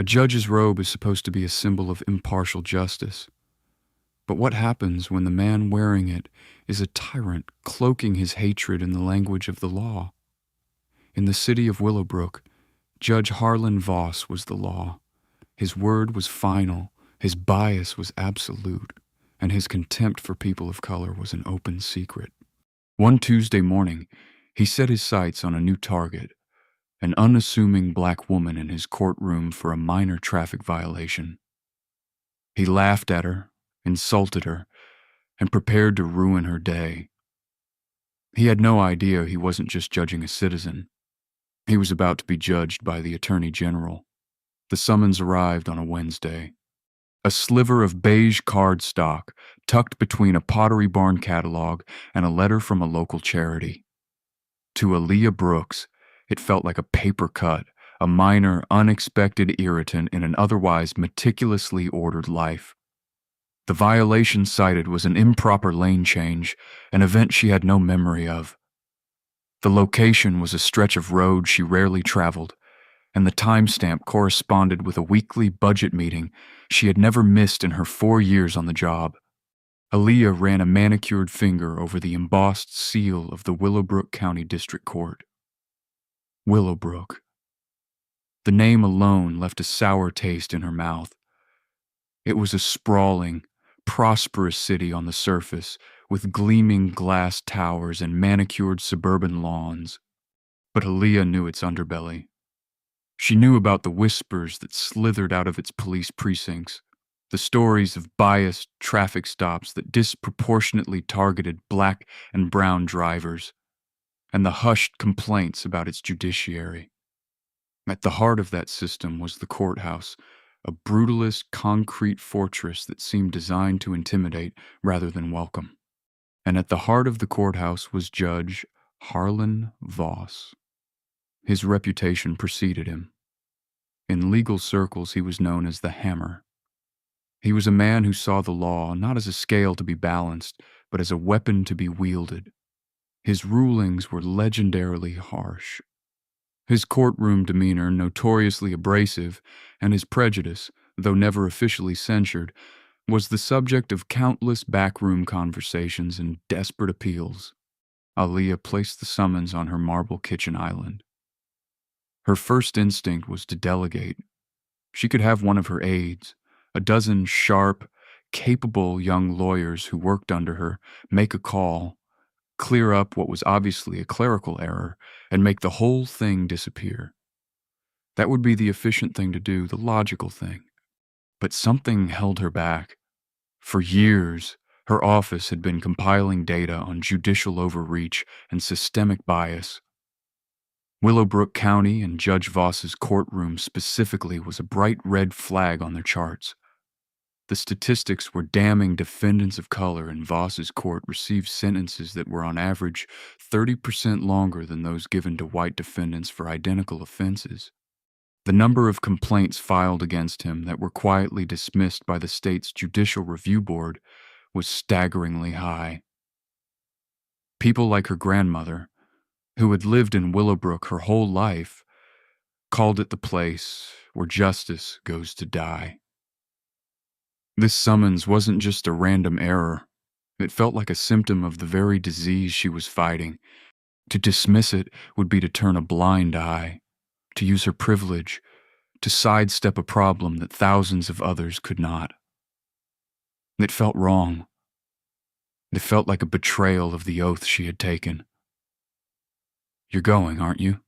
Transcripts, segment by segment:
A judge's robe is supposed to be a symbol of impartial justice. But what happens when the man wearing it is a tyrant cloaking his hatred in the language of the law? In the city of Willowbrook, Judge Harlan Voss was the law. His word was final, his bias was absolute, and his contempt for people of color was an open secret. One Tuesday morning, he set his sights on a new target, an unassuming black woman in his courtroom for a minor traffic violation. He laughed at her, insulted her, and prepared to ruin her day. He had no idea he wasn't just judging a citizen. He was about to be judged by the Attorney General. The summons arrived on a Wednesday. A sliver of beige cardstock tucked between a Pottery Barn catalog and a letter from a local charity. To Aaliyah Brooks, it felt like a paper cut, a minor, unexpected irritant in an otherwise meticulously ordered life. The violation cited was an improper lane change, an event she had no memory of. The location was a stretch of road she rarely traveled, and the timestamp corresponded with a weekly budget meeting she had never missed in her 4 years on the job. Aaliyah ran a manicured finger over the embossed seal of the Willowbrook County District Court. Willowbrook. The name alone left a sour taste in her mouth. It was a sprawling, prosperous city on the surface, with gleaming glass towers and manicured suburban lawns. But Aaliyah knew its underbelly. She knew about the whispers that slithered out of its police precincts, the stories of biased traffic stops that disproportionately targeted black and brown drivers, and the hushed complaints about its judiciary. At the heart of that system was the courthouse, a brutalist concrete fortress that seemed designed to intimidate rather than welcome. And at the heart of the courthouse was Judge Harlan Voss. His reputation preceded him. In legal circles, he was known as the Hammer. He was a man who saw the law not as a scale to be balanced, but as a weapon to be wielded. His rulings were legendarily harsh. His courtroom demeanor notoriously abrasive, and his prejudice, though never officially censured, was the subject of countless backroom conversations and desperate appeals. Aaliyah placed the summons on her marble kitchen island. Her first instinct was to delegate. She could have one of her aides, a dozen sharp, capable young lawyers who worked under her, make a call, clear up what was obviously a clerical error, and make the whole thing disappear. That would be the efficient thing to do, the logical thing. But something held her back. For years, her office had been compiling data on judicial overreach and systemic bias. Willowbrook County and Judge Voss's courtroom specifically was a bright red flag on their charts. The statistics were damning. Defendants of color in Voss's court received sentences that were on average 30% longer than those given to white defendants for identical offenses. The number of complaints filed against him that were quietly dismissed by the state's Judicial Review Board was staggeringly high. People like her grandmother, who had lived in Willowbrook her whole life, called it the place where justice goes to die. This summons wasn't just a random error. It felt like a symptom of the very disease she was fighting. To dismiss it would be to turn a blind eye, to use her privilege, to sidestep a problem that thousands of others could not. It felt wrong. It felt like a betrayal of the oath she had taken. "You're going, aren't you?"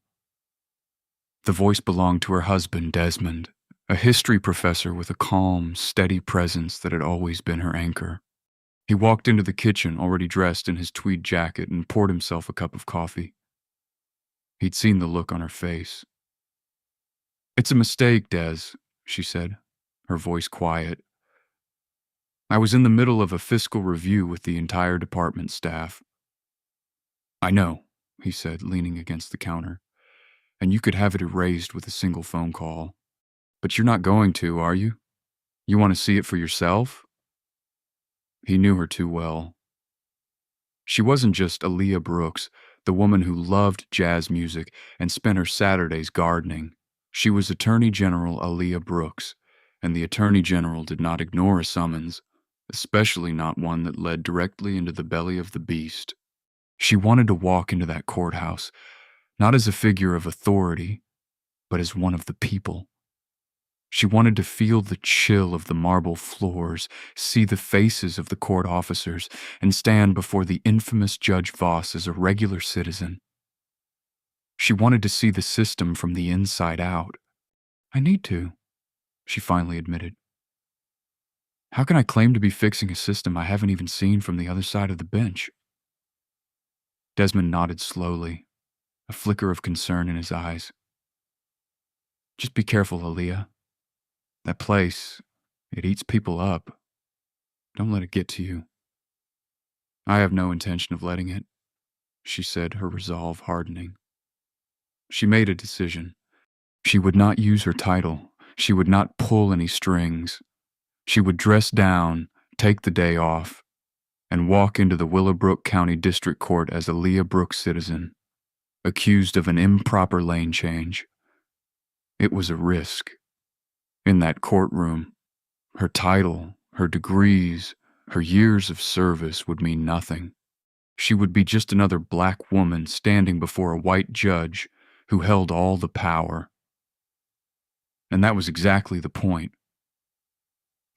The voice belonged to her husband, Desmond, a history professor with a calm, steady presence that had always been her anchor. He walked into the kitchen, already dressed in his tweed jacket, and poured himself a cup of coffee. He'd seen the look on her face. "It's a mistake, Des," she said, her voice quiet. "I was in the middle of a fiscal review with the entire department staff." "I know," he said, leaning against the counter, "and you could have it erased with a single phone call. But you're not going to, are you? You want to see it for yourself?" He knew her too well. She wasn't just Aaliyah Brooks, the woman who loved jazz music and spent her Saturdays gardening. She was Attorney General Aaliyah Brooks, and the Attorney General did not ignore a summons, especially not one that led directly into the belly of the beast. She wanted to walk into that courthouse, not as a figure of authority, but as one of the people. She wanted to feel the chill of the marble floors, see the faces of the court officers, and stand before the infamous Judge Voss as a regular citizen. She wanted to see the system from the inside out. I need to, she finally admitted. How can I claim to be fixing a system I haven't even seen from the other side of the bench? Desmond nodded slowly, a flicker of concern in his eyes. Just be careful, Aaliyah. That place, it eats people up. Don't let it get to you. I have no intention of letting it, she said, her resolve hardening. She made a decision. She would not use her title. She would not pull any strings. She would dress down, take the day off, and walk into the Willowbrook County District Court as Aaliyah Brooks citizen, accused of an improper lane change. It was a risk. In that courtroom, her title, her degrees, her years of service would mean nothing. She would be just another black woman standing before a white judge who held all the power. And that was exactly the point.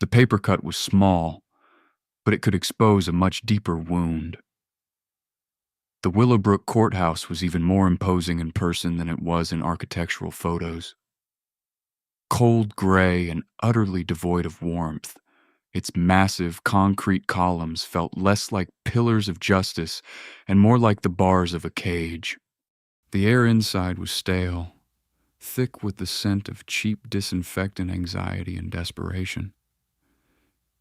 The paper cut was small, but it could expose a much deeper wound. The Willowbrook Courthouse was even more imposing in person than it was in architectural photos. Cold gray and utterly devoid of warmth, its massive concrete columns felt less like pillars of justice and more like the bars of a cage. The air inside was stale, thick with the scent of cheap disinfectant anxiety and desperation.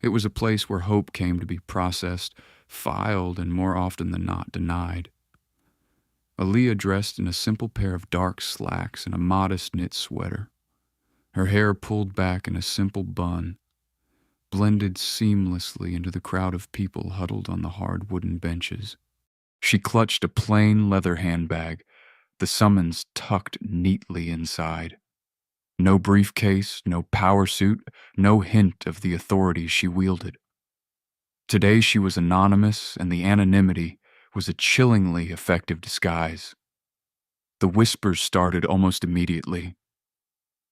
It was a place where hope came to be processed, filed, and more often than not denied. Aaliyah dressed in a simple pair of dark slacks and a modest knit sweater. Her hair pulled back in a simple bun, blended seamlessly into the crowd of people huddled on the hard wooden benches. She clutched a plain leather handbag, the summons tucked neatly inside. No briefcase, no power suit, no hint of the authority she wielded. Today she was anonymous, and the anonymity was a chillingly effective disguise. The whispers started almost immediately.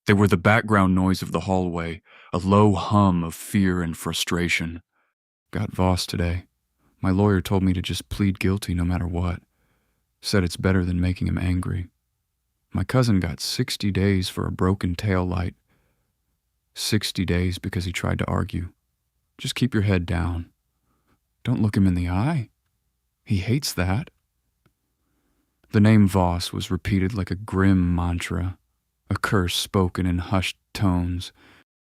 They were the background noise of the hallway, a low hum of fear and frustration. Got Voss today. My lawyer told me to just plead guilty no matter what. Said it's better than making him angry. My cousin got 60 days for a broken tail light. 60 days because he tried to argue. Just keep your head down. Don't look him in the eye. He hates that. The name Voss was repeated like a grim mantra, a curse spoken in hushed tones.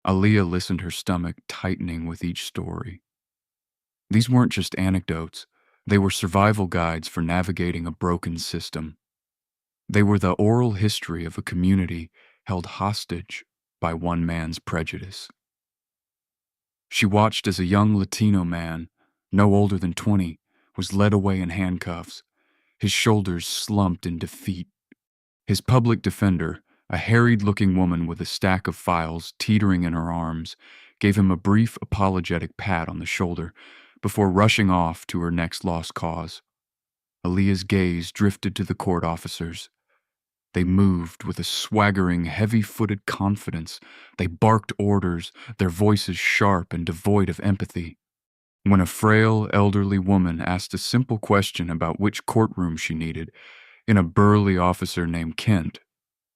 Aaliyah listened, her stomach tightening with each story. These weren't just anecdotes. They were survival guides for navigating a broken system. They were the oral history of a community held hostage by one man's prejudice. She watched as a young Latino man, no older than 20, was led away in handcuffs, his shoulders slumped in defeat. His public defender, a harried-looking woman with a stack of files teetering in her arms, gave him a brief apologetic pat on the shoulder before rushing off to her next lost cause. Aaliyah's gaze drifted to the court officers. They moved with a swaggering, heavy-footed confidence. They barked orders, their voices sharp and devoid of empathy. When a frail, elderly woman asked a simple question about which courtroom she needed, in a burly officer named Kent,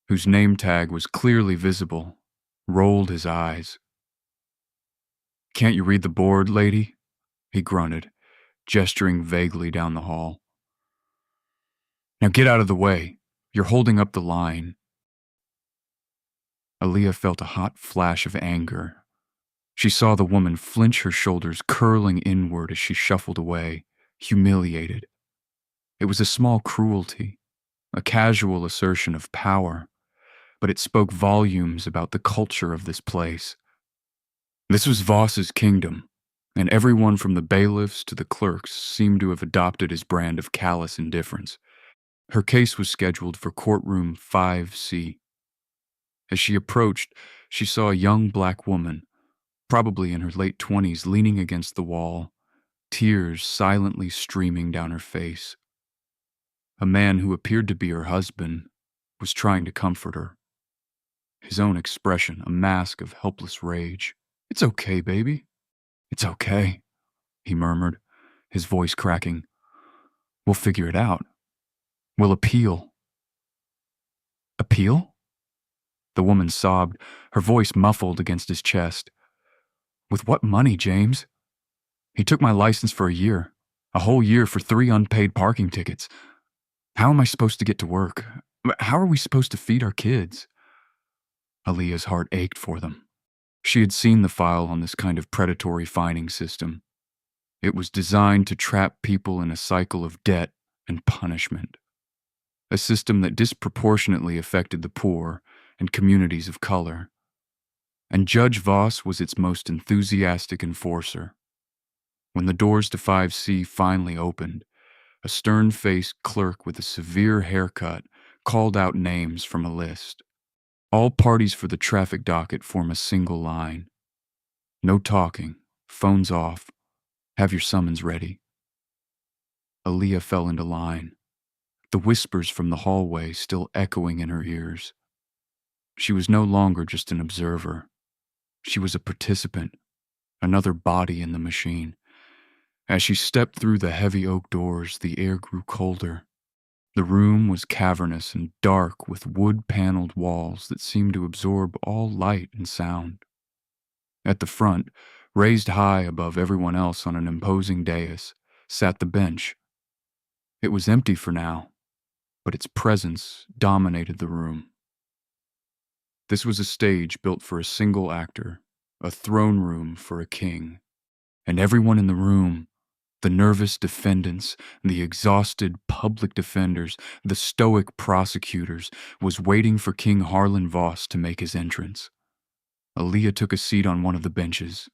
whose name tag was clearly visible, rolled his eyes. "Can't you read the board, lady?" he grunted, gesturing vaguely down the hall. "Now get out of the way. You're holding up the line." Aaliyah felt a hot flash of anger. She saw the woman flinch, her shoulders curling inward as she shuffled away, humiliated. It was a small cruelty, a casual assertion of power, but it spoke volumes about the culture of this place. This was Voss's kingdom, and everyone from the bailiffs to the clerks seemed to have adopted his brand of callous indifference. Her case was scheduled for courtroom 5C. As she approached, she saw a young black woman, probably in her late 20s, leaning against the wall, tears silently streaming down her face. A man who appeared to be her husband was trying to comfort her, his own expression a mask of helpless rage. "It's okay, baby. It's okay," he murmured, his voice cracking. "We'll figure it out. We'll appeal." "Appeal?" The woman sobbed, her voice muffled against his chest. "With what money, James? He took my license for a whole year for 3 unpaid parking tickets. How am I supposed to get to work? How are we supposed to feed our kids?" Aaliyah's heart ached for them. She had seen the file on this kind of predatory fining system. It was designed to trap people in a cycle of debt and punishment. A system that disproportionately affected the poor and communities of color. And Judge Voss was its most enthusiastic enforcer. When the doors to 5C finally opened, a stern-faced clerk with a severe haircut called out names from a list. All parties for the traffic docket form a single line. No talking, phones off, have your summons ready. Aaliyah fell into line, the whispers from the hallway still echoing in her ears. She was no longer just an observer. She was a participant, another body in the machine. As she stepped through the heavy oak doors, the air grew colder. The room was cavernous and dark with wood-paneled walls that seemed to absorb all light and sound. At the front, raised high above everyone else on an imposing dais, sat the bench. It was empty for now, but its presence dominated the room. This was a stage built for a single actor, a throne room for a king. And everyone in the room, the nervous defendants, the exhausted public defenders, the stoic prosecutors, was waiting for King Harlan Voss to make his entrance. Aaliyah took a seat on one of the benches,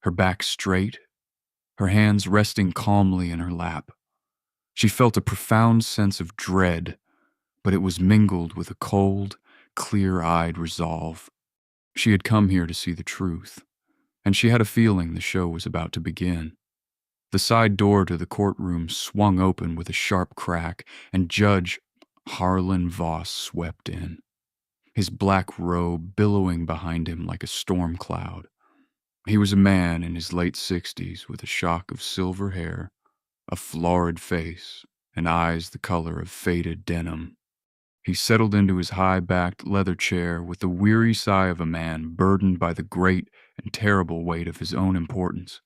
her back straight, her hands resting calmly in her lap. She felt a profound sense of dread, but it was mingled with a cold, clear-eyed resolve. She had come here to see the truth, and she had a feeling the show was about to begin. The side door to the courtroom swung open with a sharp crack, and Judge Harlan Voss swept in, his black robe billowing behind him like a storm cloud. He was a man in his late 60s with a shock of silver hair, a florid face, and eyes the color of faded denim. He settled into his high-backed leather chair with the weary sigh of a man burdened by the great and terrible weight of his own importance.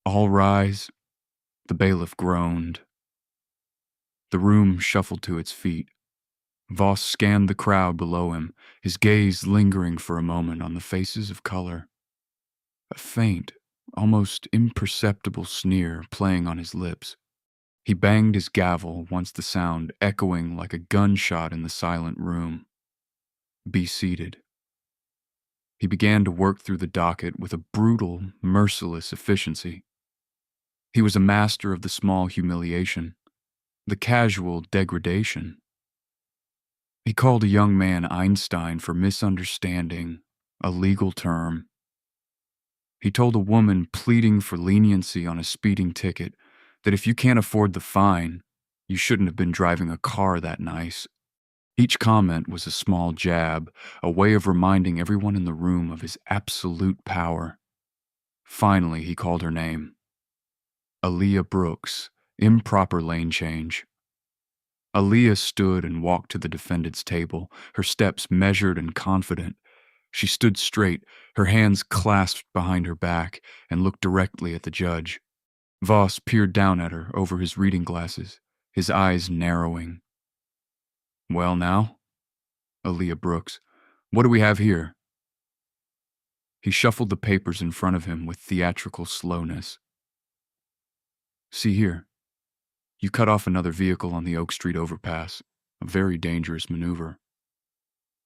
"All rise," the bailiff groaned. The room shuffled to its feet. Voss scanned the crowd below him, his gaze lingering for a moment on the faces of color. A faint, almost imperceptible sneer playing on his lips. He banged his gavel once the sound echoing like a gunshot in the silent room. "Be seated." He began to work through the docket with a brutal, merciless efficiency. He was a master of the small humiliation, the casual degradation. He called a young man Einstein for misunderstanding, a legal term. He told a woman pleading for leniency on a speeding ticket that if you can't afford the fine, you shouldn't have been driving a car that nice. Each comment was a small jab, a way of reminding everyone in the room of his absolute power. Finally, he called her name. Aaliyah Brooks, improper lane change. Aaliyah stood and walked to the defendant's table, her steps measured and confident. She stood straight, her hands clasped behind her back, and looked directly at the judge. Voss peered down at her over his reading glasses, his eyes narrowing. "Well now, Aaliyah Brooks, what do we have here?" He shuffled the papers in front of him with theatrical slowness. "See here. You cut off another vehicle on the Oak Street overpass, a very dangerous maneuver.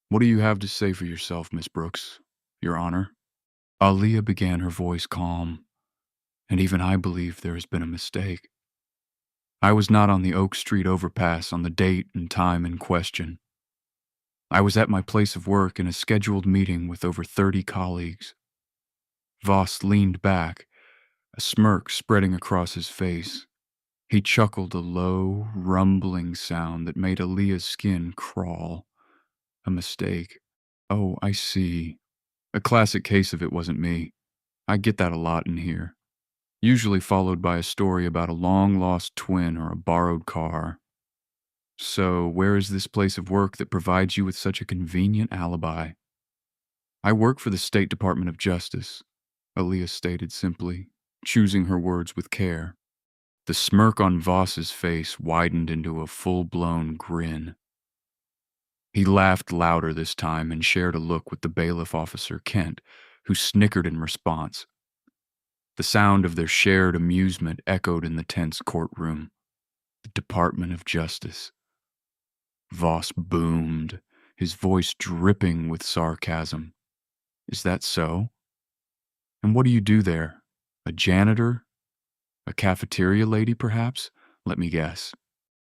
What do you have to say for yourself, Miss Brooks, Your Honor?" Aaliyah began, her voice calm. "And even I believe there has been a mistake. I was not on the Oak Street overpass on the date and time in question. I was at my place of work in a scheduled meeting with over 30 colleagues. Voss leaned back, a smirk spreading across his face. He chuckled a low, rumbling sound that made Aaliyah's skin crawl. A mistake. Oh, I see. A classic case of it wasn't me. I get that a lot in here. Usually followed by a story about a long-lost twin or a borrowed car. So, where is this place of work that provides you with such a convenient alibi? I work for the State Department of Justice, Aaliyah stated simply, choosing her words with care. The smirk on Voss's face widened into a full-blown grin. He laughed louder this time and shared a look with the bailiff officer, Kent, who snickered in response. The sound of their shared amusement echoed in the tense courtroom. The Department of Justice. Voss boomed, his voice dripping with sarcasm. Is that so? And what do you do there? A janitor? A cafeteria lady, perhaps? Let me guess.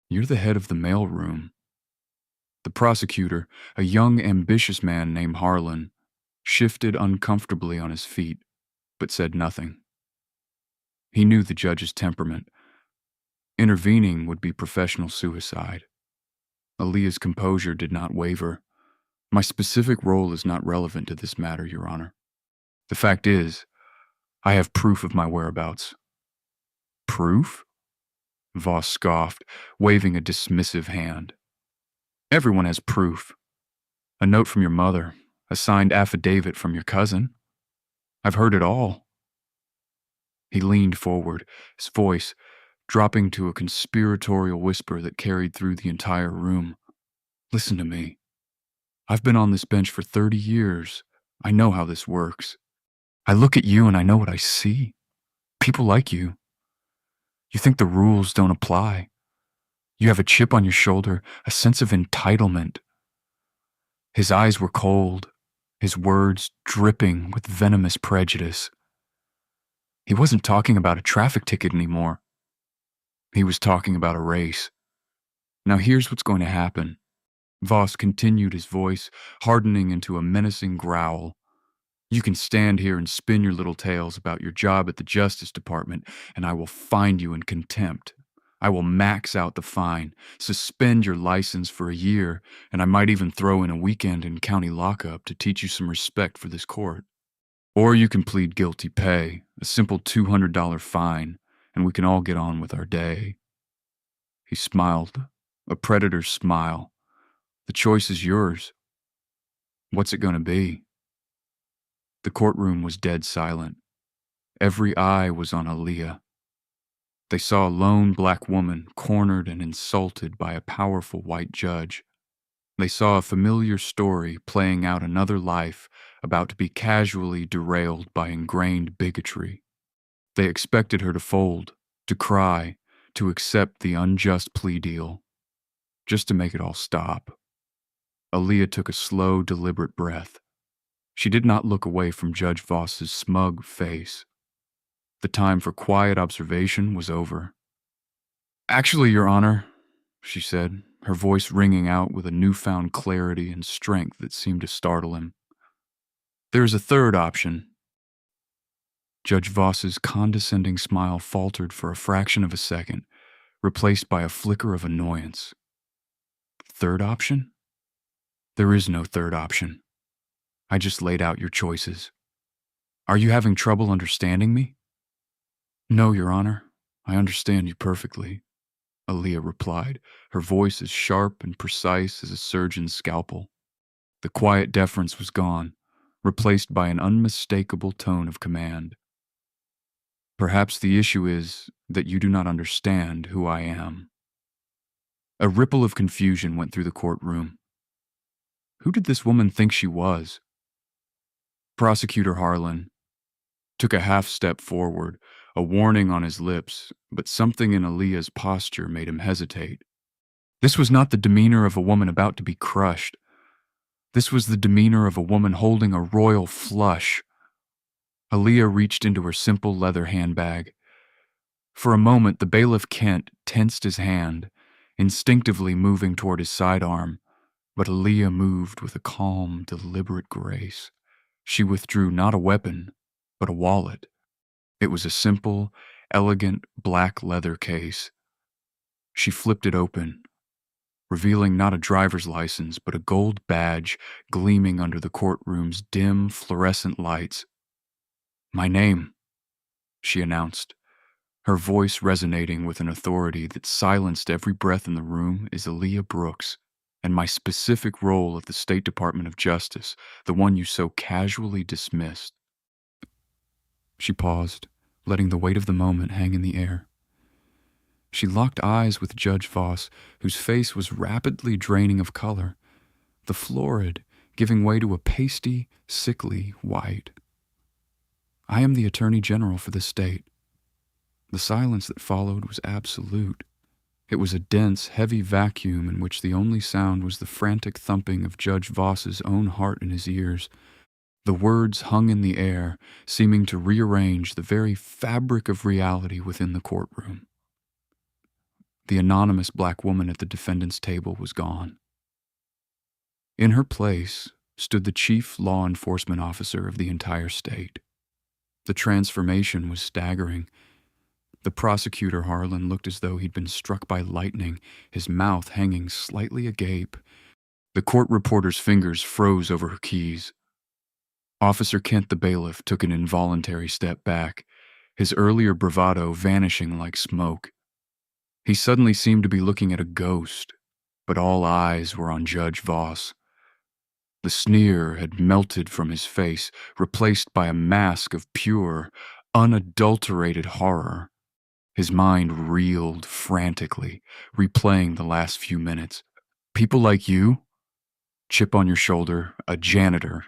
You're the head of the mailroom. The prosecutor, a young, ambitious man named Harlan, shifted uncomfortably on his feet, but said nothing. He knew the judge's temperament. Intervening would be professional suicide. Aaliyah's composure did not waver. My specific role is not relevant to this matter, Your Honor. The fact is, I have proof of my whereabouts. Proof? Voss scoffed, waving a dismissive hand. Everyone has proof. A note from your mother, a signed affidavit from your cousin. I've heard it all. He leaned forward, his voice dropping to a conspiratorial whisper that carried through the entire room. Listen to me. I've been on this bench for 30 years. I know how this works. I look at you and I know what I see. People like you. You think the rules don't apply. You have a chip on your shoulder, a sense of entitlement. His eyes were cold, his words dripping with venomous prejudice. He wasn't talking about a traffic ticket anymore. He was talking about a race. Now here's what's going to happen. Voss continued, his voice hardening into a menacing growl. You can stand here and spin your little tales about your job at the Justice Department, and I will find you in contempt. I will max out the fine, suspend your license for a year, and I might even throw in a weekend in county lockup to teach you some respect for this court. Or you can plead guilty, pay a simple $200 fine, and we can all get on with our day. He smiled, a predator's smile. The choice is yours. What's it going to be? The courtroom was dead silent. Every eye was on Aaliyah. They saw a lone black woman cornered and insulted by a powerful white judge. They saw a familiar story playing out another life about to be casually derailed by ingrained bigotry. They expected her to fold, to cry, to accept the unjust plea deal, just to make it all stop. Aaliyah took a slow, deliberate breath. She did not look away from Judge Voss's smug face. The time for quiet observation was over. Actually, Your Honor, she said, her voice ringing out with a newfound clarity and strength that seemed to startle him. There is a third option. Judge Voss's condescending smile faltered for a fraction of a second, replaced by a flicker of annoyance. Third option? There is no third option. I just laid out your choices. Are you having trouble understanding me? No, Your Honor. I understand you perfectly, Aaliyah replied, her voice as sharp and precise as a surgeon's scalpel. The quiet deference was gone, replaced by an unmistakable tone of command. Perhaps the issue is that you do not understand who I am. A ripple of confusion went through the courtroom. Who did this woman think she was? Prosecutor Harlan took a half step forward, a warning on his lips, but something in Aaliyah's posture made him hesitate. This was not the demeanor of a woman about to be crushed. This was the demeanor of a woman holding a royal flush. Aaliyah reached into her simple leather handbag. For a moment, the bailiff Kent tensed his hand, instinctively moving toward his sidearm, But Aaliyah moved with a calm, deliberate grace. She withdrew not a weapon, but a wallet. It was a simple, elegant black leather case. She flipped it open, revealing not a driver's license, but a gold badge gleaming under the courtroom's dim, fluorescent lights. "My name," she announced, her voice resonating with an authority that silenced every breath in the room, "is Aaliyah Brooks, and my specific role at the State Department of Justice, the one you so casually dismissed." She paused, letting the weight of the moment hang in the air. She locked eyes with Judge Voss, whose face was rapidly draining of color, the florid giving way to a pasty, sickly white. "I am the Attorney General for the state." The silence that followed was absolute. It was a dense, heavy vacuum in which the only sound was the frantic thumping of Judge Voss's own heart in his ears. The words hung in the air, seeming to rearrange the very fabric of reality within the courtroom. The anonymous black woman at the defendant's table was gone. In her place stood the chief law enforcement officer of the entire state. The transformation was staggering. The prosecutor, Harlan, looked as though he'd been struck by lightning, his mouth hanging slightly agape. The court reporter's fingers froze over her keys. Officer Kent, the bailiff, took an involuntary step back, his earlier bravado vanishing like smoke. He suddenly seemed to be looking at a ghost, but all eyes were on Judge Voss. The sneer had melted from his face, replaced by a mask of pure, unadulterated horror. His mind reeled frantically, replaying the last few minutes. "People like you? Chip on your shoulder, a janitor.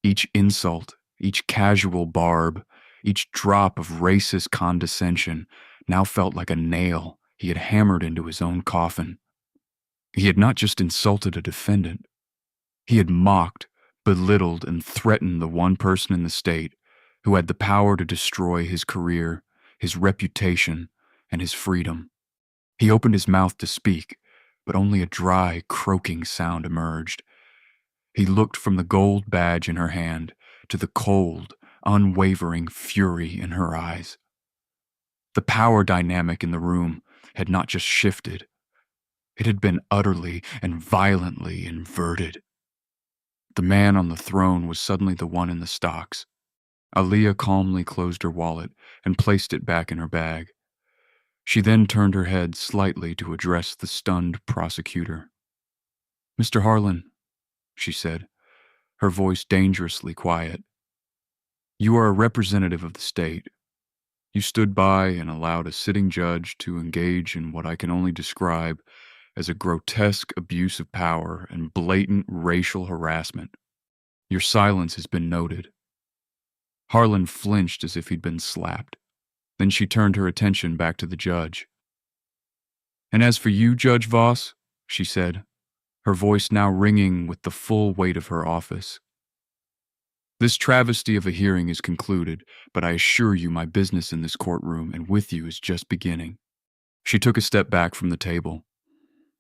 Each insult, each casual barb, each drop of racist condescension now felt like a nail he had hammered into his own coffin. He had not just insulted a defendant. He had mocked, belittled, and threatened the one person in the state who had the power to destroy his career, his reputation, and his freedom. He opened his mouth to speak, but only a dry, croaking sound emerged. He looked from the gold badge in her hand to the cold, unwavering fury in her eyes. The power dynamic in the room had not just shifted, it had been utterly and violently inverted. The man on the throne was suddenly the one in the stocks. Aaliyah calmly closed her wallet and placed it back in her bag. She then turned her head slightly to address the stunned prosecutor. "Mr. Harlan," she said, her voice dangerously quiet, "you are a representative of the state. You stood by and allowed a sitting judge to engage in what I can only describe as a grotesque abuse of power and blatant racial harassment. Your silence has been noted." Harlan flinched as if he'd been slapped. Then she turned her attention back to the judge. "And as for you, Judge Voss," she said, her voice now ringing with the full weight of her office, "this travesty of a hearing is concluded, but I assure you my business in this courtroom and with you is just beginning." She took a step back from the table.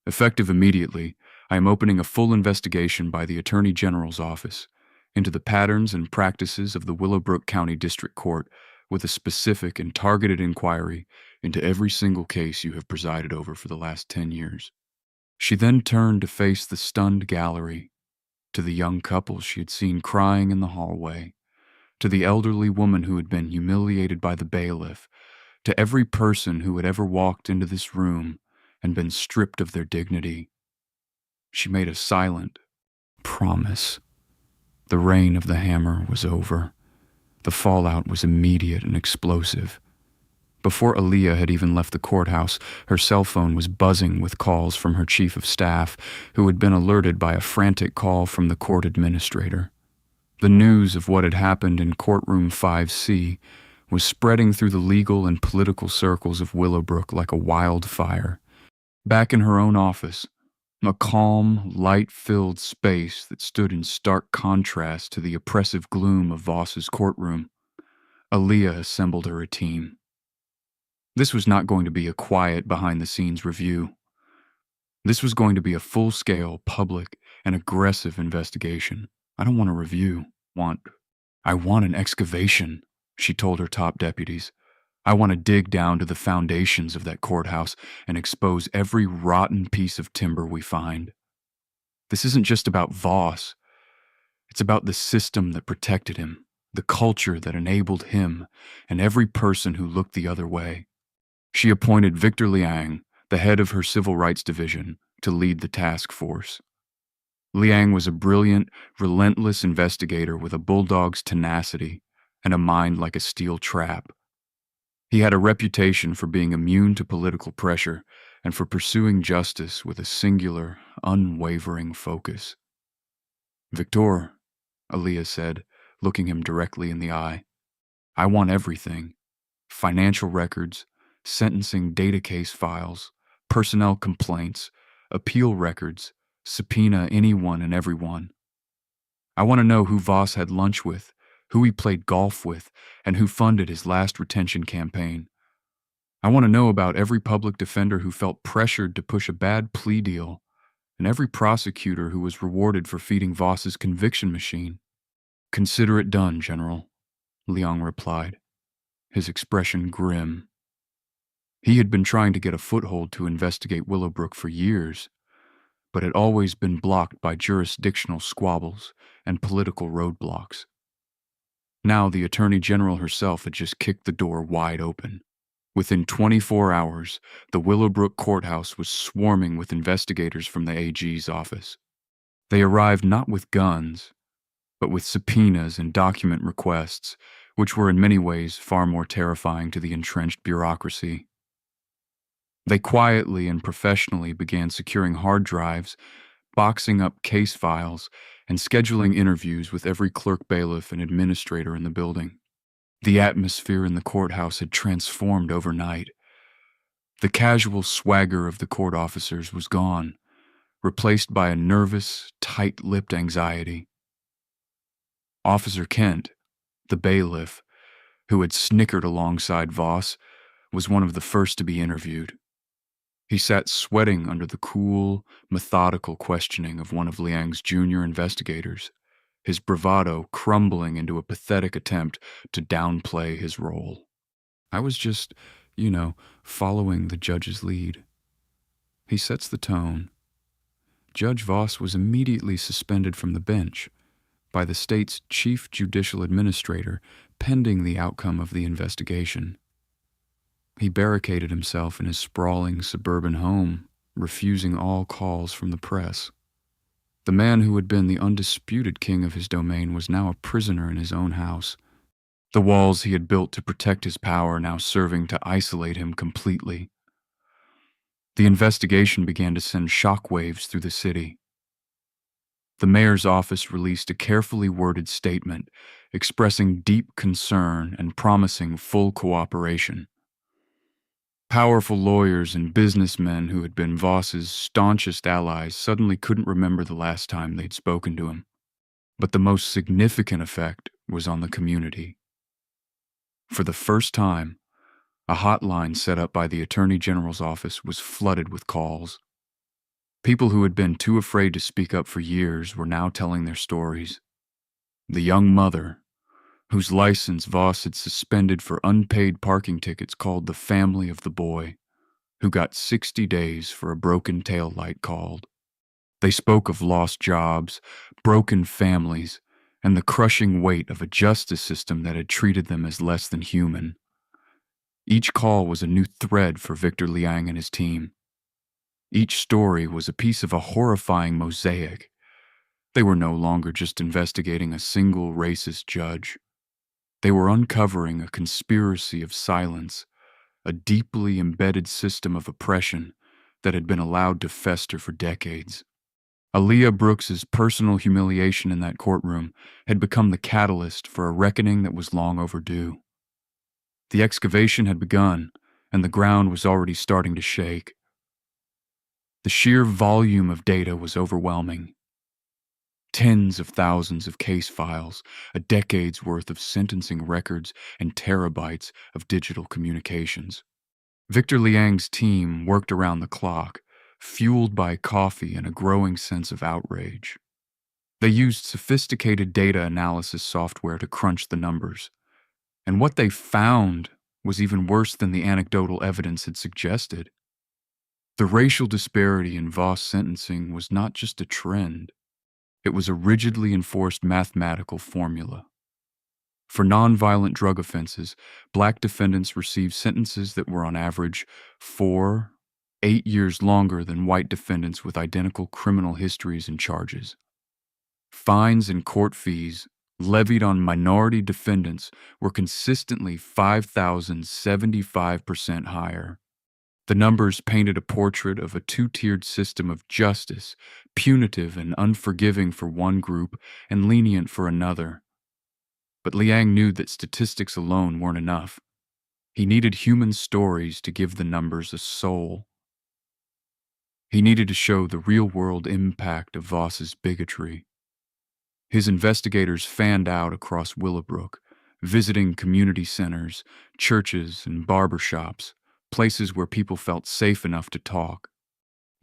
"Effective immediately, I am opening a full investigation by the Attorney General's office into the patterns and practices of the Willowbrook County District Court, with a specific and targeted inquiry into every single case you have presided over for the last 10 years. She then turned to face the stunned gallery, to the young couple she had seen crying in the hallway, to the elderly woman who had been humiliated by the bailiff, to every person who had ever walked into this room and been stripped of their dignity. She made a silent promise. The reign of the hammer was over. The fallout was immediate and explosive. Before Aaliyah had even left the courthouse, her cell phone was buzzing with calls from her chief of staff, who had been alerted by a frantic call from the court administrator. The news of what had happened in Courtroom 5C was spreading through the legal and political circles of Willowbrook like a wildfire. Back in her own office, a calm, light-filled space that stood in stark contrast to the oppressive gloom of Voss's courtroom, Aaliyah assembled her team. This was not going to be a quiet behind-the-scenes review. This was going to be a full-scale, public, and aggressive investigation. I don't want a review. I want an excavation, she told her top deputies. I want to dig down to the foundations of that courthouse and expose every rotten piece of timber we find. This isn't just about Voss. It's about the system that protected him, the culture that enabled him, and every person who looked the other way. She appointed Victor Liang, the head of her civil rights division, to lead the task force. Liang was a brilliant, relentless investigator with a bulldog's tenacity and a mind like a steel trap. He had a reputation for being immune to political pressure and for pursuing justice with a singular, unwavering focus. "Victor," Aaliyah said, looking him directly in the eye, "I want everything. Financial records, sentencing data case files, personnel complaints, appeal records, subpoena anyone and everyone. I want to know who Voss had lunch with, who he played golf with, and who funded his last retention campaign. I want to know about every public defender who felt pressured to push a bad plea deal, and every prosecutor who was rewarded for feeding Voss's conviction machine." "Consider it done, General," Liang replied, his expression grim. He had been trying to get a foothold to investigate Willowbrook for years, but had always been blocked by jurisdictional squabbles and political roadblocks. Now the Attorney General herself had just kicked the door wide open. Within 24 hours, the Willowbrook courthouse was swarming with investigators from the AG's office. They arrived not with guns, but with subpoenas and document requests, which were in many ways far more terrifying to the entrenched bureaucracy. They quietly and professionally began securing hard drives, boxing up case files, and scheduling interviews with every clerk, bailiff, and administrator in the building. The atmosphere in the courthouse had transformed overnight. The casual swagger of the court officers was gone, replaced by a nervous, tight-lipped anxiety. Officer Kent, the bailiff, who had snickered alongside Voss, was one of the first to be interviewed. He sat sweating under the cool, methodical questioning of one of Liang's junior investigators, his bravado crumbling into a pathetic attempt to downplay his role. "I was just, following the judge's lead." He sets the tone. Judge Voss was immediately suspended from the bench by the state's chief judicial administrator pending the outcome of the investigation. He barricaded himself in his sprawling suburban home, refusing all calls from the press. The man who had been the undisputed king of his domain was now a prisoner in his own house, the walls he had built to protect his power now serving to isolate him completely. The investigation began to send shockwaves through the city. The mayor's office released a carefully worded statement expressing deep concern and promising full cooperation. Powerful lawyers and businessmen who had been Voss's staunchest allies suddenly couldn't remember the last time they'd spoken to him. But the most significant effect was on the community. For the first time, a hotline set up by the Attorney General's office was flooded with calls. People who had been too afraid to speak up for years were now telling their stories. The young mother, whose license Voss had suspended for unpaid parking tickets, called the family of the boy, who got 60 days for a broken taillight called. They spoke of lost jobs, broken families, and the crushing weight of a justice system that had treated them as less than human. Each call was a new thread for Victor Liang and his team. Each story was a piece of a horrifying mosaic. They were no longer just investigating a single racist judge. They were uncovering a conspiracy of silence, a deeply embedded system of oppression that had been allowed to fester for decades. Aaliyah Brooks's personal humiliation in that courtroom had become the catalyst for a reckoning that was long overdue. The excavation had begun, and the ground was already starting to shake. The sheer volume of data was overwhelming. Tens of thousands of case files, a decade's worth of sentencing records, and terabytes of digital communications. Victor Liang's team worked around the clock, fueled by coffee and a growing sense of outrage. They used sophisticated data analysis software to crunch the numbers, and what they found was even worse than the anecdotal evidence had suggested. The racial disparity in Voss sentencing was not just a trend, it was a rigidly enforced mathematical formula. For nonviolent drug offenses, black defendants received sentences that were on average 8 years longer than white defendants with identical criminal histories and charges. Fines and court fees levied on minority defendants were consistently 5,075% higher. The numbers painted a portrait of a two-tiered system of justice, punitive and unforgiving for one group and lenient for another. But Liang knew that statistics alone weren't enough. He needed human stories to give the numbers a soul. He needed to show the real-world impact of Voss's bigotry. His investigators fanned out across Willowbrook, visiting community centers, churches, and barbershops, places where people felt safe enough to talk.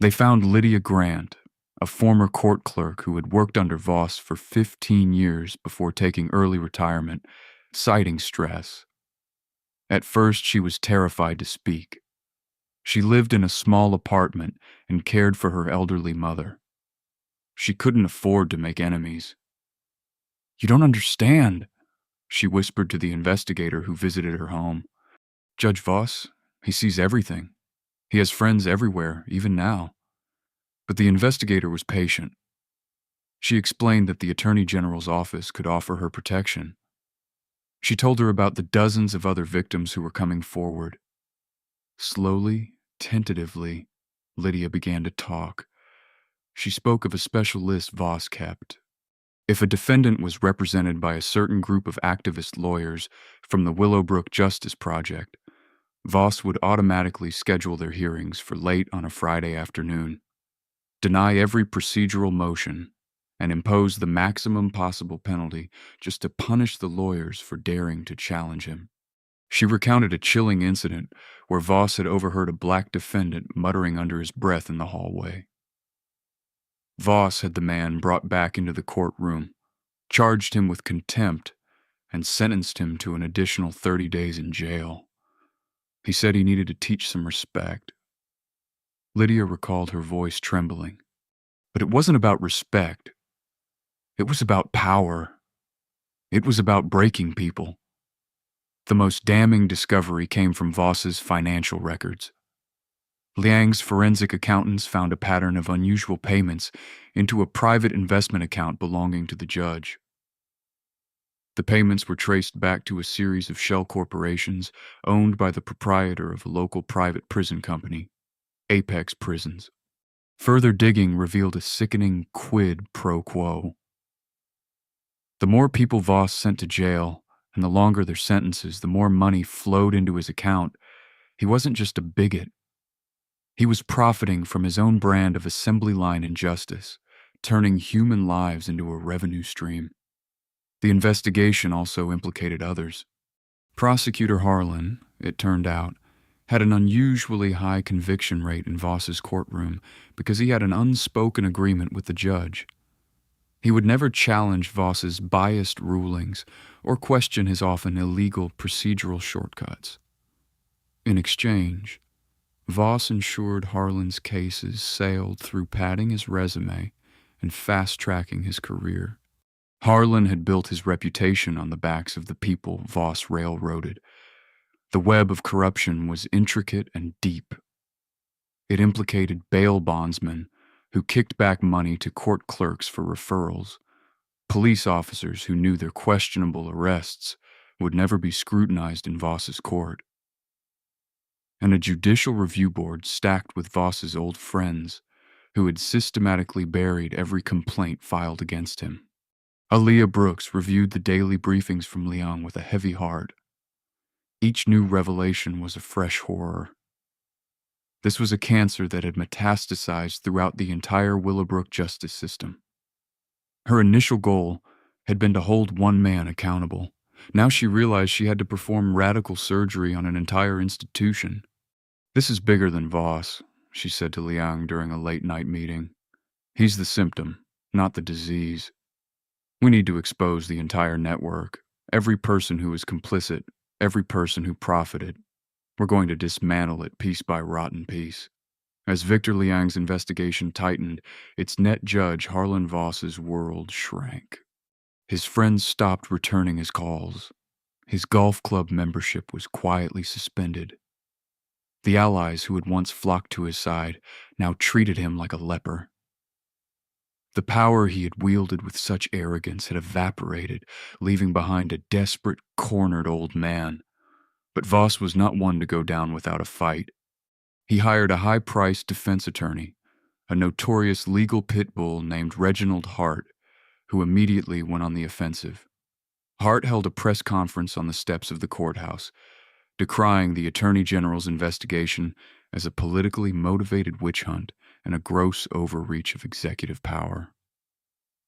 They found Lydia Grant, a former court clerk who had worked under Voss for 15 years before taking early retirement, citing stress. At first, she was terrified to speak. She lived in a small apartment and cared for her elderly mother. She couldn't afford to make enemies. "You don't understand," she whispered to the investigator who visited her home. "Judge Voss, he sees everything. He has friends everywhere, even now." But the investigator was patient. She explained that the Attorney General's office could offer her protection. She told her about the dozens of other victims who were coming forward. Slowly, tentatively, Lydia began to talk. She spoke of a special list Voss kept. If a defendant was represented by a certain group of activist lawyers from the Willowbrook Justice Project, Voss would automatically schedule their hearings for late on a Friday afternoon, deny every procedural motion, and impose the maximum possible penalty just to punish the lawyers for daring to challenge him. She recounted a chilling incident where Voss had overheard a black defendant muttering under his breath in the hallway. Voss had the man brought back into the courtroom, charged him with contempt, and sentenced him to an additional 30 days in jail. He said he needed to teach some respect. Lydia recalled her voice trembling. But it wasn't about respect. It was about power. It was about breaking people. The most damning discovery came from Voss's financial records. Liang's forensic accountants found a pattern of unusual payments into a private investment account belonging to the judge. The payments were traced back to a series of shell corporations owned by the proprietor of a local private prison company, Apex Prisons. Further digging revealed a sickening quid pro quo. The more people Voss sent to jail, and the longer their sentences, the more money flowed into his account. He wasn't just a bigot. He was profiting from his own brand of assembly line injustice, turning human lives into a revenue stream. The investigation also implicated others. Prosecutor Harlan, it turned out, had an unusually high conviction rate in Voss's courtroom because he had an unspoken agreement with the judge. He would never challenge Voss's biased rulings or question his often illegal procedural shortcuts. In exchange, Voss ensured Harlan's cases sailed through padding his resume and fast-tracking his career. Harlan had built his reputation on the backs of the people Voss railroaded. The web of corruption was intricate and deep. It implicated bail bondsmen who kicked back money to court clerks for referrals, police officers who knew their questionable arrests would never be scrutinized in Voss's court, and a judicial review board stacked with Voss's old friends who had systematically buried every complaint filed against him. Aaliyah Brooks reviewed the daily briefings from Liang with a heavy heart. Each new revelation was a fresh horror. This was a cancer that had metastasized throughout the entire Willowbrook justice system. Her initial goal had been to hold one man accountable. Now she realized she had to perform radical surgery on an entire institution. "This is bigger than Voss," she said to Liang during a late-night meeting. "He's the symptom, not the disease. We need to expose the entire network, every person who is complicit, every person who profited. We're going to dismantle it piece by rotten piece." As Victor Liang's investigation tightened, its net judge Harlan Voss's world shrank. His friends stopped returning his calls. His golf club membership was quietly suspended. The allies who had once flocked to his side now treated him like a leper. The power he had wielded with such arrogance had evaporated, leaving behind a desperate, cornered old man. But Voss was not one to go down without a fight. He hired a high-priced defense attorney, a notorious legal pit bull named Reginald Hart, who immediately went on the offensive. Hart held a press conference on the steps of the courthouse, decrying the Attorney General's investigation as a politically motivated witch hunt and a gross overreach of executive power.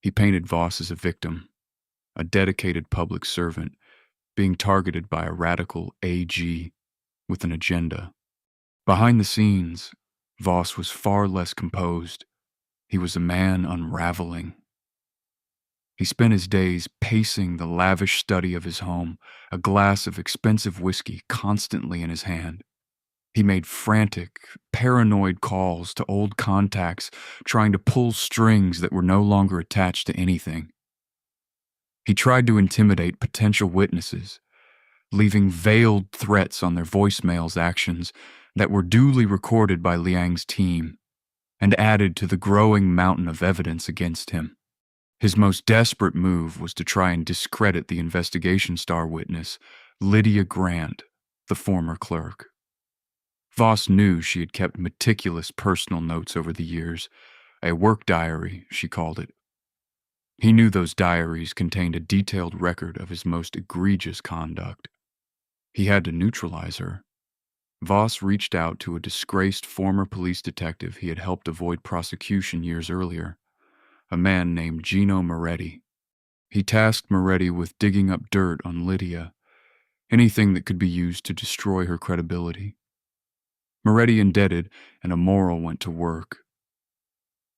He painted Voss as a victim, a dedicated public servant, being targeted by a radical AG with an agenda. Behind the scenes, Voss was far less composed. He was a man unraveling. He spent his days pacing the lavish study of his home, a glass of expensive whiskey constantly in his hand. He made frantic, paranoid calls to old contacts, trying to pull strings that were no longer attached to anything. He tried to intimidate potential witnesses, leaving veiled threats on their voicemails actions that were duly recorded by Liang's team and added to the growing mountain of evidence against him. His most desperate move was to try and discredit the investigation star witness, Lydia Grant, the former clerk. Voss knew she had kept meticulous personal notes over the years, a work diary, she called it. He knew those diaries contained a detailed record of his most egregious conduct. He had to neutralize her. Voss reached out to a disgraced former police detective he had helped avoid prosecution years earlier, a man named Gino Moretti. He tasked Moretti with digging up dirt on Lydia, anything that could be used to destroy her credibility. Moretti indebted and immoral went to work.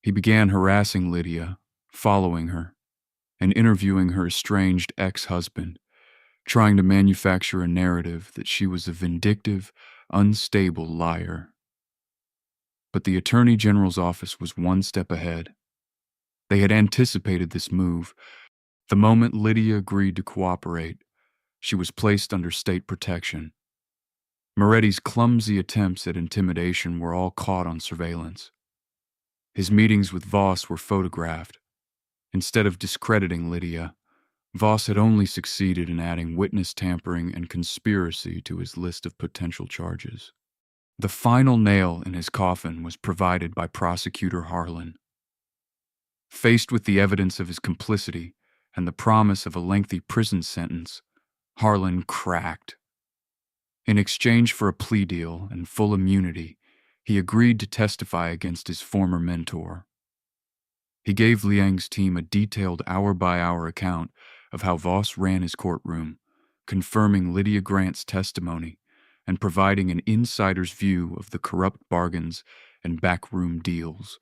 He began harassing Lydia, following her, and interviewing her estranged ex-husband, trying to manufacture a narrative that she was a vindictive, unstable liar. But the Attorney General's office was one step ahead. They had anticipated this move. The moment Lydia agreed to cooperate, she was placed under state protection. Moretti's clumsy attempts at intimidation were all caught on surveillance. His meetings with Voss were photographed. Instead of discrediting Lydia, Voss had only succeeded in adding witness tampering and conspiracy to his list of potential charges. The final nail in his coffin was provided by Prosecutor Harlan. Faced with the evidence of his complicity and the promise of a lengthy prison sentence, Harlan cracked. In exchange for a plea deal and full immunity, he agreed to testify against his former mentor. He gave Liang's team a detailed hour-by-hour account of how Voss ran his courtroom, confirming Lydia Grant's testimony and providing an insider's view of the corrupt bargains and backroom deals.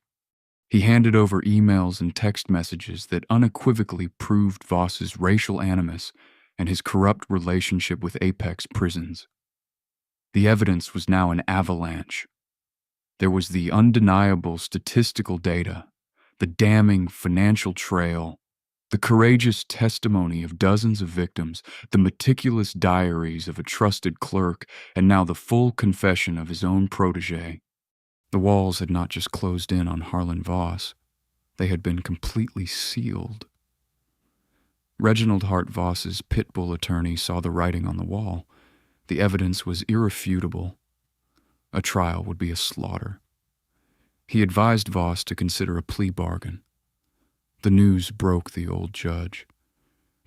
He handed over emails and text messages that unequivocally proved Voss's racial animus and his corrupt relationship with Apex prisons. The evidence was now an avalanche. There was the undeniable statistical data, the damning financial trail, the courageous testimony of dozens of victims, the meticulous diaries of a trusted clerk, and now the full confession of his own protege. The walls had not just closed in on Harlan Voss, they had been completely sealed. Reginald Hart Voss's pit bull attorney saw the writing on the wall. The evidence was irrefutable. A trial would be a slaughter. He advised Voss to consider a plea bargain. The news broke the old judge.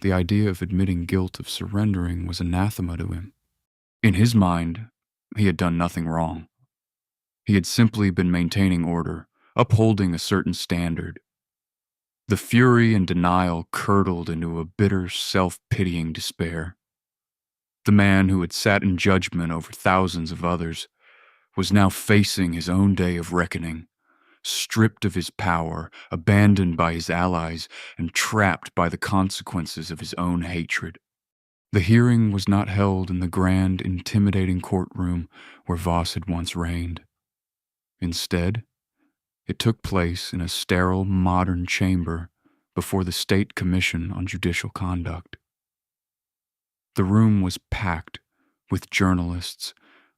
The idea of admitting guilt of surrendering was anathema to him. In his mind, he had done nothing wrong. He had simply been maintaining order, upholding a certain standard. The fury and denial curdled into a bitter, self-pitying despair. The man who had sat in judgment over thousands of others was now facing his own day of reckoning, stripped of his power, abandoned by his allies, and trapped by the consequences of his own hatred. The hearing was not held in the grand, intimidating courtroom where Voss had once reigned. Instead, it took place in a sterile, modern chamber before the State Commission on Judicial Conduct. The room was packed with journalists,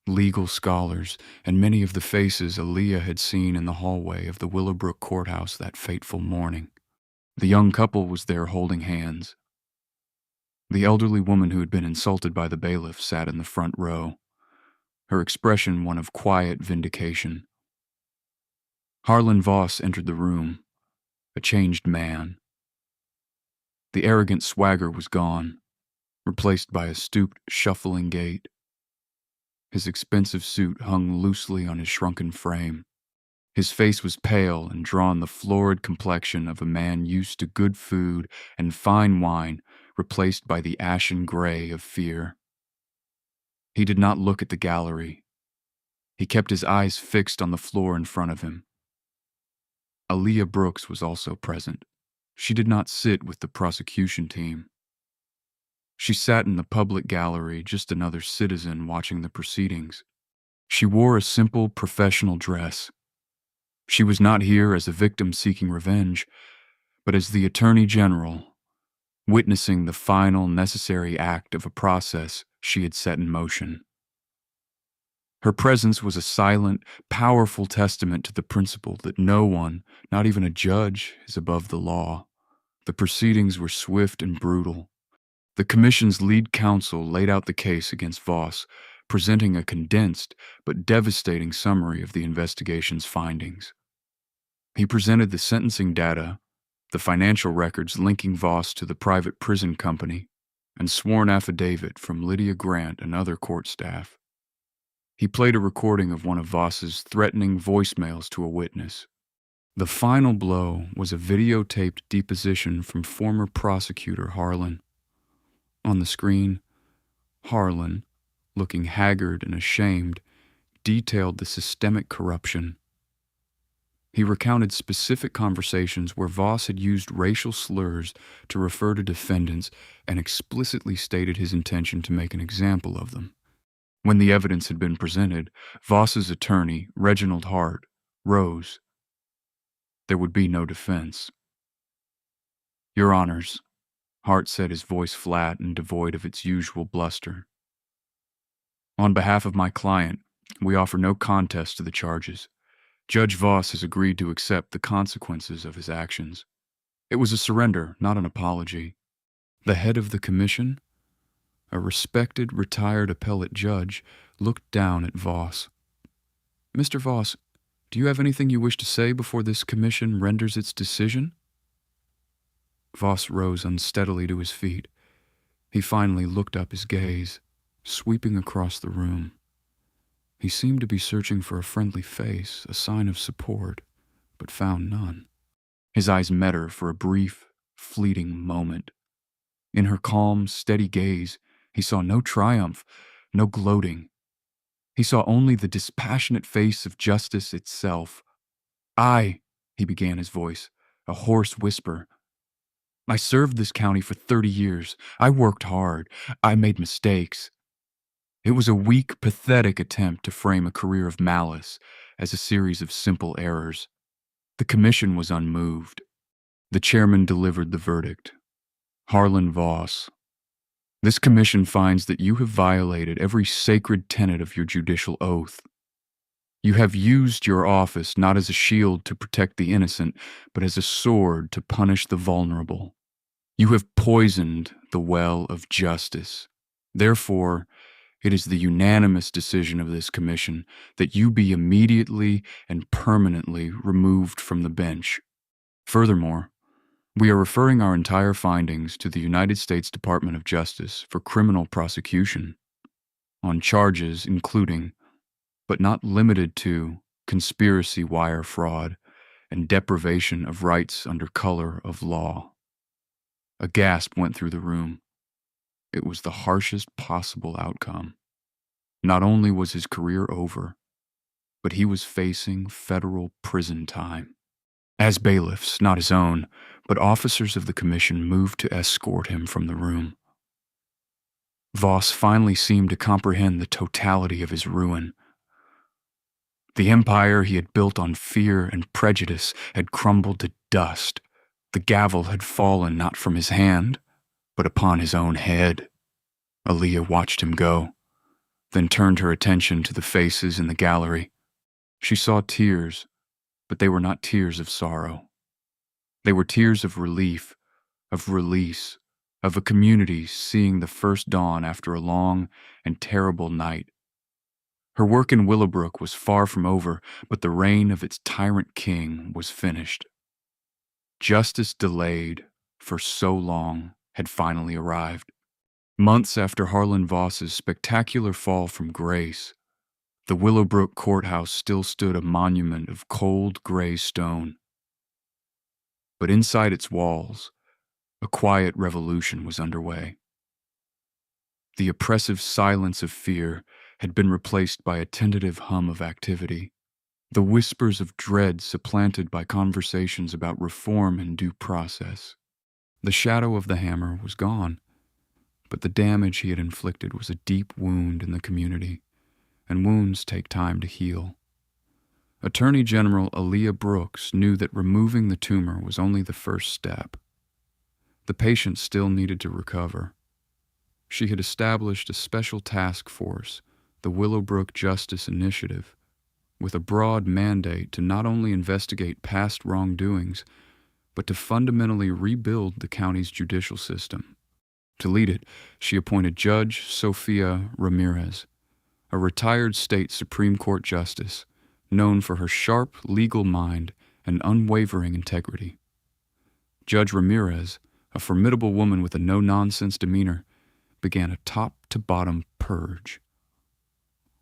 legal scholars, and many of the faces Aaliyah had seen in the hallway of the Willowbrook Courthouse that fateful morning. The young couple was there holding hands. The elderly woman who had been insulted by the bailiff sat in the front row, her expression one of quiet vindication. Harlan Voss entered the room, a changed man. The arrogant swagger was gone, replaced by a stooped, shuffling gait. His expensive suit hung loosely on his shrunken frame. His face was pale and drawn the florid complexion of a man used to good food and fine wine, replaced by the ashen gray of fear. He did not look at the gallery. He kept his eyes fixed on the floor in front of him. Aaliyah Brooks was also present. She did not sit with the prosecution team. She sat in the public gallery, just another citizen watching the proceedings. She wore a simple professional dress. She was not here as a victim seeking revenge, but as the Attorney General, witnessing the final necessary act of a process she had set in motion. Her presence was a silent, powerful testament to the principle that no one, not even a judge, is above the law. The proceedings were swift and brutal. The Commission's lead counsel laid out the case against Voss, presenting a condensed but devastating summary of the investigation's findings. He presented the sentencing data, the financial records linking Voss to the private prison company, and sworn affidavit from Lydia Grant and other court staff. He played a recording of one of Voss's threatening voicemails to a witness. The final blow was a videotaped deposition from former prosecutor Harlan. On the screen, Harlan, looking haggard and ashamed, detailed the systemic corruption. He recounted specific conversations where Voss had used racial slurs to refer to defendants and explicitly stated his intention to make an example of them. When the evidence had been presented, Voss's attorney, Reginald Hart, rose. There would be no defense. "Your Honors," Hart said, his voice flat and devoid of its usual bluster. "On behalf of my client, we offer no contest to the charges. Judge Voss has agreed to accept the consequences of his actions. It was a surrender, not an apology." The head of the commission, a respected retired appellate judge, looked down at Voss. "Mr. Voss, do you have anything you wish to say before this commission renders its decision?" Voss rose unsteadily to his feet. He finally looked up, his gaze sweeping across the room. He seemed to be searching for a friendly face, a sign of support, but found none. His eyes met her for a brief, fleeting moment. In her calm, steady gaze, he saw no triumph, no gloating. He saw only the dispassionate face of justice itself. He began, his voice a hoarse whisper. "I served this county for 30 years. I worked hard. I made mistakes." It was a weak, pathetic attempt to frame a career of malice as a series of simple errors. The commission was unmoved. The chairman delivered the verdict. "Harlan Voss, this commission finds that you have violated every sacred tenet of your judicial oath. You have used your office not as a shield to protect the innocent, but as a sword to punish the vulnerable. You have poisoned the well of justice. Therefore, it is the unanimous decision of this commission that you be immediately and permanently removed from the bench. Furthermore, we are referring our entire findings to the United States Department of Justice for criminal prosecution on charges including, but not limited to, conspiracy wire fraud and deprivation of rights under color of law." A gasp went through the room. It was the harshest possible outcome. Not only was his career over, but he was facing federal prison time. As bailiffs, not his own, but officers of the commission moved to escort him from the room. Voss finally seemed to comprehend the totality of his ruin. The empire he had built on fear and prejudice had crumbled to dust. The gavel had fallen not from his hand, but upon his own head. Aaliyah watched him go, then turned her attention to the faces in the gallery. She saw tears, but they were not tears of sorrow. They were tears of relief, of release, of a community seeing the first dawn after a long and terrible night. Her work in Willowbrook was far from over, but the reign of its tyrant king was finished. Justice delayed for so long had finally arrived. Months after Harlan Voss's spectacular fall from grace, the Willowbrook courthouse still stood a monument of cold gray stone. But inside its walls, a quiet revolution was underway. The oppressive silence of fear had been replaced by a tentative hum of activity, the whispers of dread supplanted by conversations about reform and due process. The shadow of the hammer was gone, but the damage he had inflicted was a deep wound in the community, and wounds take time to heal. Attorney General Aaliyah Brooks knew that removing the tumor was only the first step. The patient still needed to recover. She had established a special task force, the Willowbrook Justice Initiative, with a broad mandate to not only investigate past wrongdoings, but to fundamentally rebuild the county's judicial system. To lead it, she appointed Judge Sophia Ramirez, a retired state Supreme Court justice, known for her sharp legal mind and unwavering integrity. Judge Ramirez, a formidable woman with a no-nonsense demeanor, began a top-to-bottom purge.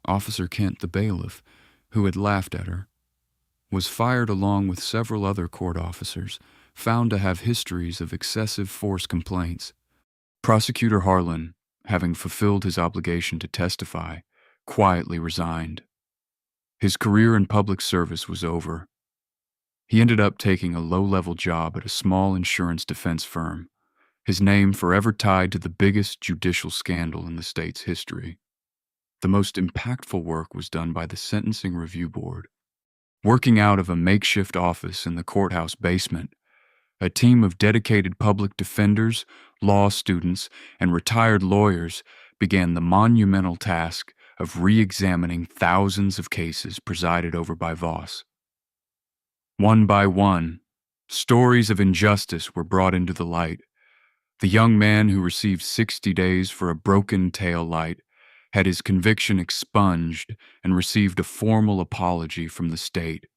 Officer Kent, the bailiff, who had laughed at her, was fired along with several other court officers, found to have histories of excessive force complaints. Prosecutor Harlan, having fulfilled his obligation to testify, quietly resigned. His career in public service was over. He ended up taking a low-level job at a small insurance defense firm, his name forever tied to the biggest judicial scandal in the state's history. The most impactful work was done by the Sentencing Review Board. Working out of a makeshift office in the courthouse basement, a team of dedicated public defenders, law students, and retired lawyers began the monumental task of re-examining thousands of cases presided over by Voss. One by one, stories of injustice were brought into the light. The young man who received 60 days for a broken tail light had his conviction expunged and received a formal apology from the state.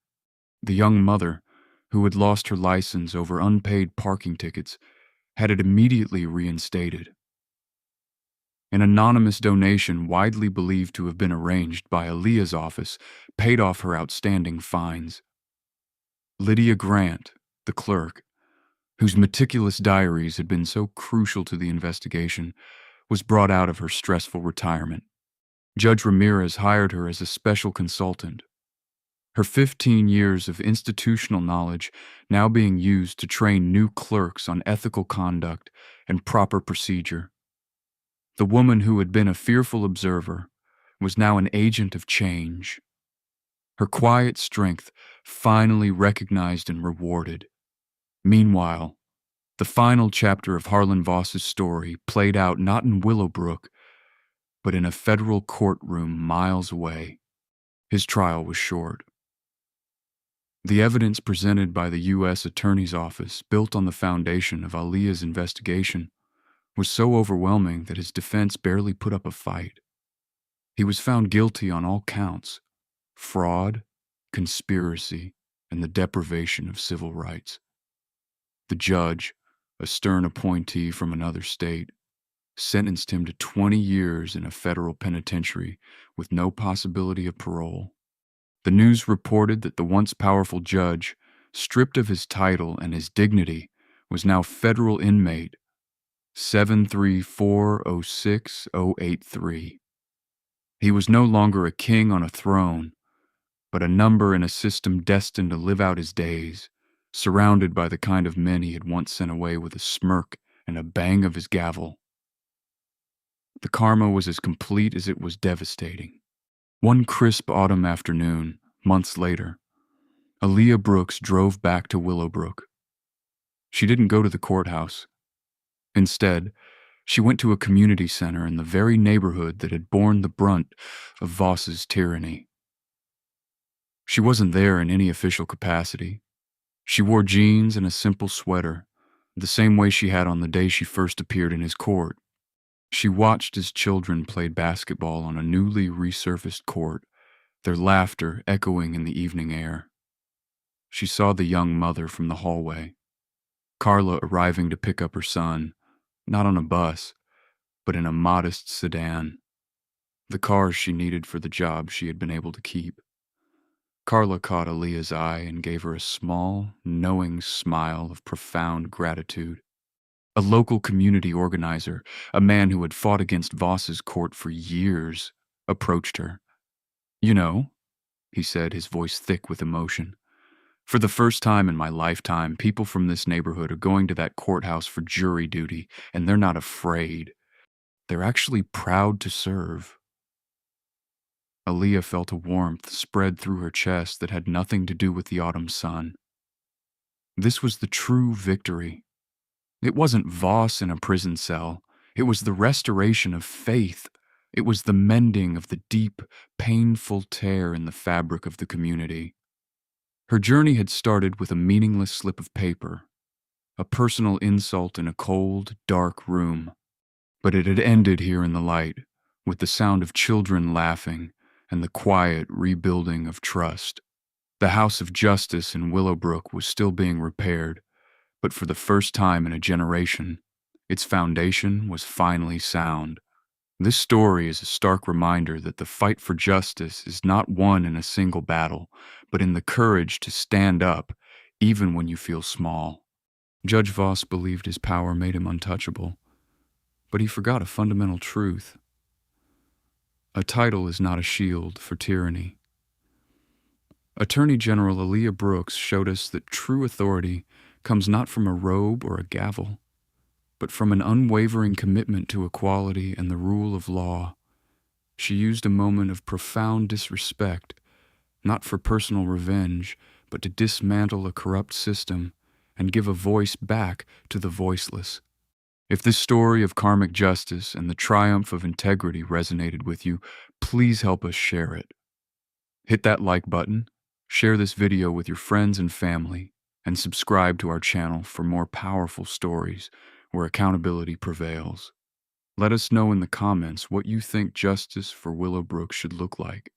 The young mother, who had lost her license over unpaid parking tickets, had it immediately reinstated. An anonymous donation widely believed to have been arranged by Aaliyah's office paid off her outstanding fines. Lydia Grant, the clerk, whose meticulous diaries had been so crucial to the investigation, was brought out of her stressful retirement. Judge Ramirez hired her as a special consultant, her 15 years of institutional knowledge now being used to train new clerks on ethical conduct and proper procedure. The woman who had been a fearful observer was now an agent of change. Her quiet strength finally recognized and rewarded. Meanwhile, the final chapter of Harlan Voss's story played out not in Willowbrook, but in a federal courtroom miles away. His trial was short. The evidence presented by the U.S. Attorney's Office, built on the foundation of Aaliyah's investigation, was so overwhelming that his defense barely put up a fight. He was found guilty on all counts: fraud, conspiracy, and the deprivation of civil rights. The judge, a stern appointee from another state, sentenced him to 20 years in a federal penitentiary with no possibility of parole. The news reported that the once powerful judge, stripped of his title and his dignity, was now federal inmate 73406-083. He was no longer a king on a throne, but a number in a system destined to live out his days, surrounded by the kind of men he had once sent away with a smirk and a bang of his gavel. The karma was as complete as it was devastating. One crisp autumn afternoon, months later, Aaliyah Brooks drove back to Willowbrook. She didn't go to the courthouse. Instead, she went to a community center in the very neighborhood that had borne the brunt of Voss's tyranny. She wasn't there in any official capacity. She wore jeans and a simple sweater, the same way she had on the day she first appeared in his court. She watched as children played basketball on a newly resurfaced court, their laughter echoing in the evening air. She saw the young mother from the hallway, Carla arriving to pick up her son, not on a bus, but in a modest sedan, the car she needed for the job she had been able to keep. Carla caught Aaliyah's eye and gave her a small, knowing smile of profound gratitude. A local community organizer, a man who had fought against Voss's court for years, approached her. "You know," he said, his voice thick with emotion, "for the first time in my lifetime, people from this neighborhood are going to that courthouse for jury duty, and they're not afraid. They're actually proud to serve." Aaliyah felt a warmth spread through her chest that had nothing to do with the autumn sun. This was the true victory. It wasn't Voss in a prison cell. It was the restoration of faith. It was the mending of the deep, painful tear in the fabric of the community. Her journey had started with a meaningless slip of paper, a personal insult in a cold, dark room. But it had ended here in the light, with the sound of children laughing and the quiet rebuilding of trust. The house of justice in Willowbrook was still being repaired, but for the first time in a generation, its foundation was finally sound. This story is a stark reminder that the fight for justice is not won in a single battle, but in the courage to stand up, even when you feel small. Judge Voss believed his power made him untouchable, but he forgot a fundamental truth. A title is not a shield for tyranny. Attorney General Aaliyah Brooks showed us that true authority comes not from a robe or a gavel, but from an unwavering commitment to equality and the rule of law. She used a moment of profound disrespect, not for personal revenge, but to dismantle a corrupt system and give a voice back to the voiceless. If this story of karmic justice and the triumph of integrity resonated with you, please help us share it. Hit that like button, share this video with your friends and family, and subscribe to our channel for more powerful stories where accountability prevails. Let us know in the comments what you think justice for Willowbrook should look like.